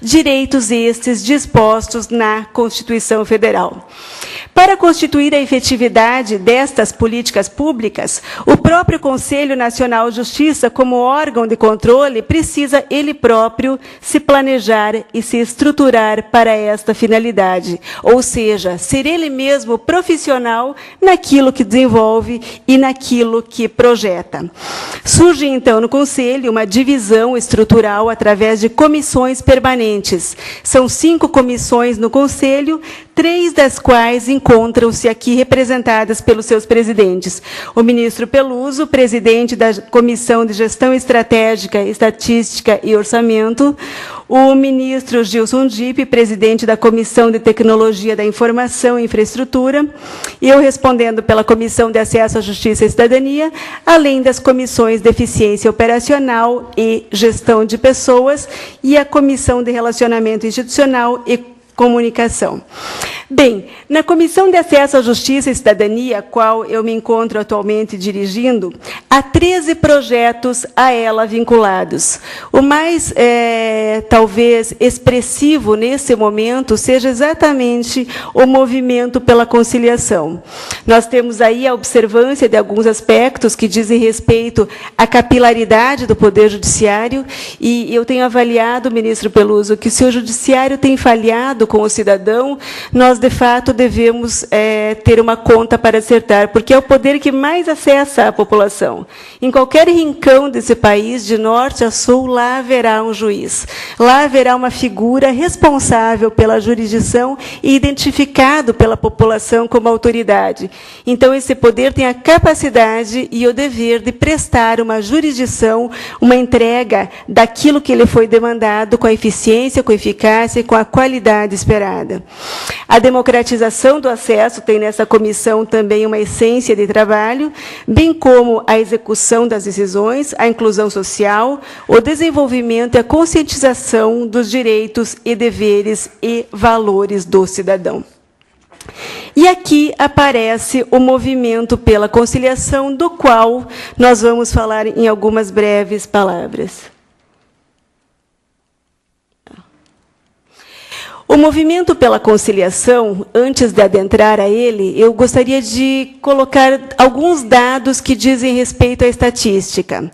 direitos estes dispostos na Constituição Federal. Para constituir a efetividade destas políticas públicas, o próprio Conselho Nacional de Justiça, como órgão de controle, precisa ele próprio se planejar e se estruturar para esta finalidade, ou seja, ser ele mesmo profissional naquilo que desenvolve e naquilo que projeta. Surge, então, no Conselho uma divisão estrutural através de comissões permanentes. São 5 comissões no Conselho, 3 das quais encontram-se aqui representadas pelos seus presidentes. O ministro Peluso, presidente da Comissão de Gestão Estratégica, Estatística e Orçamento, o ministro Gilson Dipp, presidente da Comissão de Tecnologia da Informação e Infraestrutura, e eu respondendo pela Comissão de Acesso à Justiça e Cidadania, além das comissões de Eficiência Operacional e Gestão de Pessoas e a Comissão de Relacionamento Institucional e Comunicação. Bem, na Comissão de Acesso à Justiça e Cidadania, a qual eu me encontro atualmente dirigindo, há 13 projetos a ela vinculados. O mais, talvez, expressivo nesse momento seja exatamente o movimento pela conciliação. Nós temos aí a observância de alguns aspectos que dizem respeito à capilaridade do Poder Judiciário, e eu tenho avaliado, ministro Peluso, que se o Judiciário tem falhado com o cidadão, nós, de fato, devemos ter uma conta para acertar, porque é o poder que mais acessa a população. Em qualquer rincão desse país, de norte a sul, lá haverá um juiz. Lá haverá uma figura responsável pela jurisdição e identificado pela população como autoridade. Então, esse poder tem a capacidade e o dever de prestar uma jurisdição, uma entrega daquilo que lhe foi demandado com a eficiência, com a eficácia e com a qualidade esperada. A democratização do acesso tem nessa comissão também uma essência de trabalho, bem como a execução das decisões, a inclusão social, o desenvolvimento e a conscientização dos direitos e deveres e valores do cidadão. E aqui aparece o movimento pela conciliação, do qual nós vamos falar em algumas breves palavras. O movimento pela conciliação, antes de adentrar a ele, eu gostaria de colocar alguns dados que dizem respeito à estatística.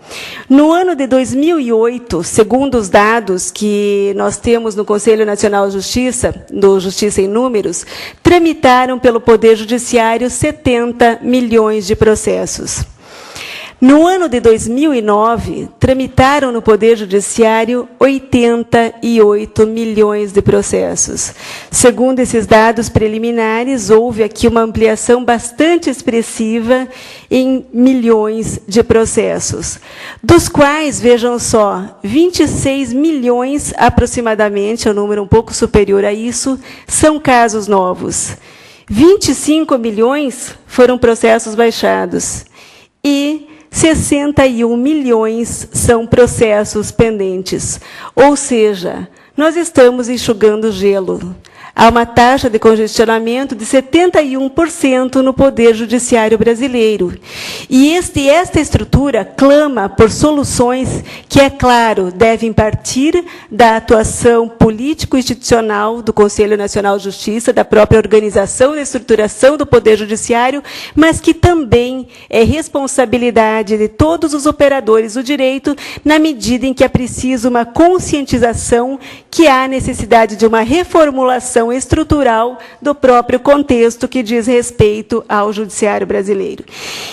No ano de 2008, segundo os dados que nós temos no Conselho Nacional de Justiça, do Justiça em Números, tramitaram pelo Poder Judiciário 70 milhões de processos. No ano de 2009, tramitaram no Poder Judiciário 88 milhões de processos. Segundo esses dados preliminares, houve aqui uma ampliação bastante expressiva em milhões de processos, dos quais, vejam só, 26 milhões aproximadamente, é um número um pouco superior a isso, são casos novos. 25 milhões foram processos baixados e 61 milhões são processos pendentes. Ou seja, nós estamos enxugando gelo. Há uma taxa de congestionamento de 71% no Poder Judiciário brasileiro. E esta estrutura clama por soluções que, é claro, devem partir da atuação político-institucional do Conselho Nacional de Justiça, da própria organização e estruturação do Poder Judiciário, mas que também é responsabilidade de todos os operadores do direito, na medida em que é preciso uma conscientização que há necessidade de uma reformulação estrutural do próprio contexto que diz respeito ao judiciário brasileiro.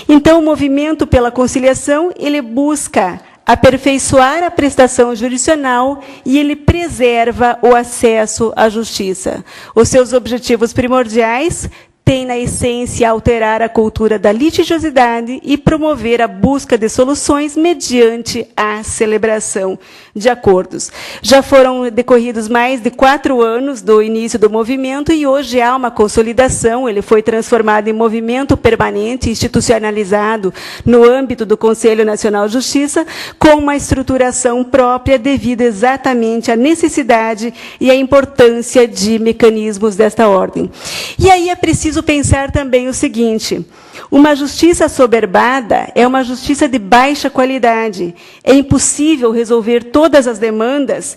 Então, o movimento pela conciliação, ele busca aperfeiçoar a prestação jurisdicional e ele preserva o acesso à justiça. Os seus objetivos primordiais tem, na essência, alterar a cultura da litigiosidade e promover a busca de soluções mediante a celebração de acordos. Já foram decorridos mais de 4 anos do início do movimento e hoje há uma consolidação, ele foi transformado em movimento permanente, institucionalizado no âmbito do Conselho Nacional de Justiça, com uma estruturação própria devido exatamente à necessidade e à importância de mecanismos desta ordem. E aí é preciso pensar também o seguinte: uma justiça assoberbada é uma justiça de baixa qualidade. É impossível resolver todas as demandas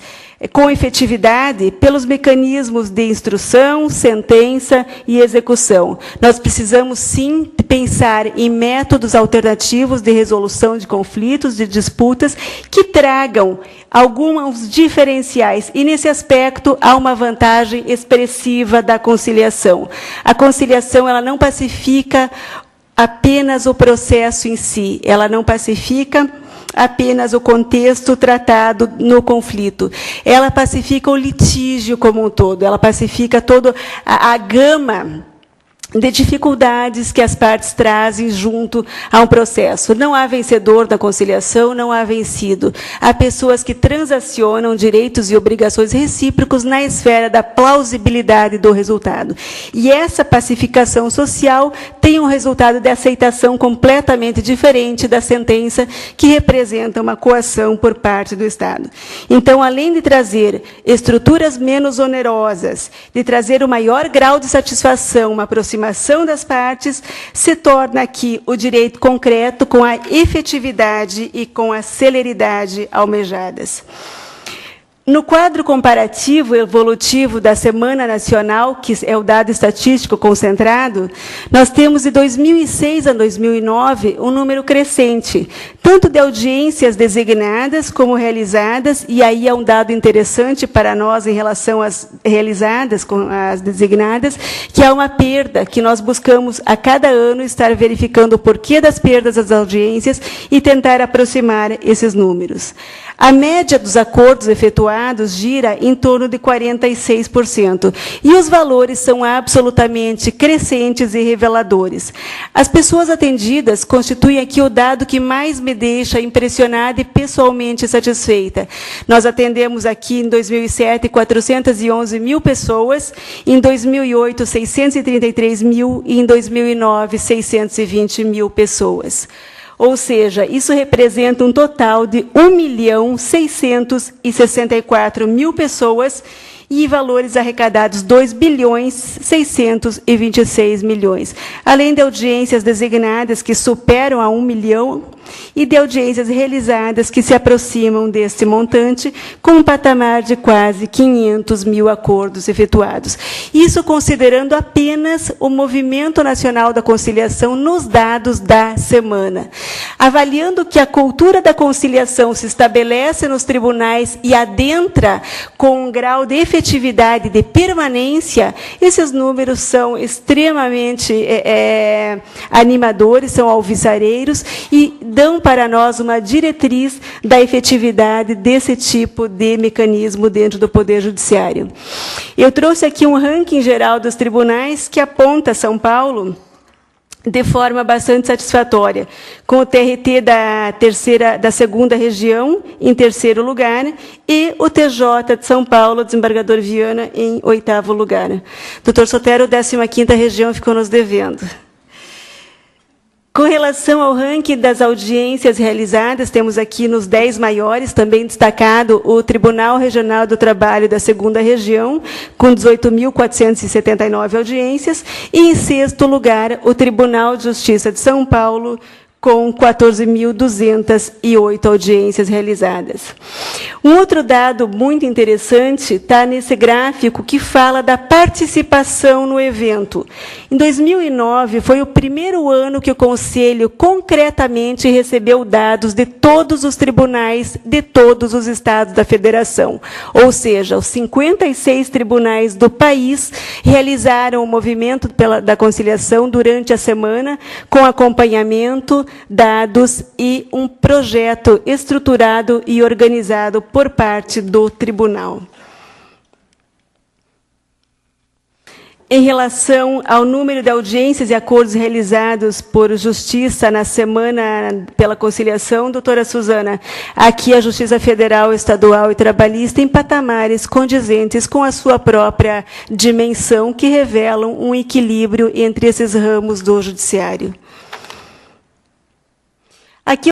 com efetividade pelos mecanismos de instrução, sentença e execução. Nós precisamos, sim, pensar em métodos alternativos de resolução de conflitos, de disputas, que tragam alguns diferenciais. E, nesse aspecto, há uma vantagem expressiva da conciliação. A conciliação, ela não pacifica apenas o processo em si, ela não pacifica apenas o contexto tratado no conflito. Ela pacifica o litígio como um todo, ela pacifica toda a gama de dificuldades que as partes trazem junto a um processo. Não há vencedor na conciliação, não há vencido. Há pessoas que transacionam direitos e obrigações recíprocos na esfera da plausibilidade do resultado. E essa pacificação social tem um resultado de aceitação completamente diferente da sentença, que representa uma coação por parte do Estado. Então, além de trazer estruturas menos onerosas, de trazer um maior grau de satisfação, uma aproximação das partes, se torna aqui o direito concreto com a efetividade e com a celeridade almejadas. No quadro comparativo evolutivo da Semana Nacional, que é o dado estatístico concentrado, nós temos de 2006 a 2009 um número crescente, tanto de audiências designadas como realizadas, e aí é um dado interessante para nós em relação às realizadas com as designadas, que há uma perda, que nós buscamos a cada ano estar verificando o porquê das perdas das audiências e tentar aproximar esses números. A média dos acordos efetuados gira em torno de 46%, e os valores são absolutamente crescentes e reveladores. As pessoas atendidas constituem aqui o dado que mais me deixa impressionada e pessoalmente satisfeita. Nós atendemos aqui, em 2007, 411 mil pessoas, em 2008, 633 mil, e em 2009, 620 mil pessoas. Ou seja, isso representa um total de 1.664.000 pessoas e valores arrecadados 2.626 milhões, além de audiências designadas que superam a 1 milhão e de audiências realizadas que se aproximam deste montante, com um patamar de quase 500 mil acordos efetuados. Isso considerando apenas o Movimento Nacional da Conciliação nos dados da semana. Avaliando que a cultura da conciliação se estabelece nos tribunais e adentra com um grau de efetividade, de permanência, esses números são extremamente animadores, são alvissareiros e dão para nós uma diretriz da efetividade desse tipo de mecanismo dentro do Poder Judiciário. Eu trouxe aqui um ranking geral dos tribunais que aponta São Paulo de forma bastante satisfatória, com o TRT da segunda região em terceiro lugar e o TJ de São Paulo, desembargador Viana, em oitavo lugar. Doutor Sotero, 15ª região, ficou nos devendo. Com relação ao ranking das audiências realizadas, temos aqui nos 10 maiores, também destacado o Tribunal Regional do Trabalho da segunda região, com 18.479 audiências, e, em sexto lugar, o Tribunal de Justiça de São Paulo, com 14.208 audiências realizadas. Um outro dado muito interessante está nesse gráfico que fala da participação no evento. Em 2009, foi o primeiro ano que o Conselho concretamente recebeu dados de todos os tribunais de todos os estados da Federação. Ou seja, os 56 tribunais do país realizaram o movimento da conciliação durante a semana, com acompanhamento, dados e um projeto estruturado e organizado por parte do tribunal. Em relação ao número de audiências e acordos realizados por Justiça na semana pela conciliação, doutora Suzana, aqui a Justiça Federal, Estadual e Trabalhista em patamares condizentes com a sua própria dimensão, que revelam um equilíbrio entre esses ramos do Judiciário.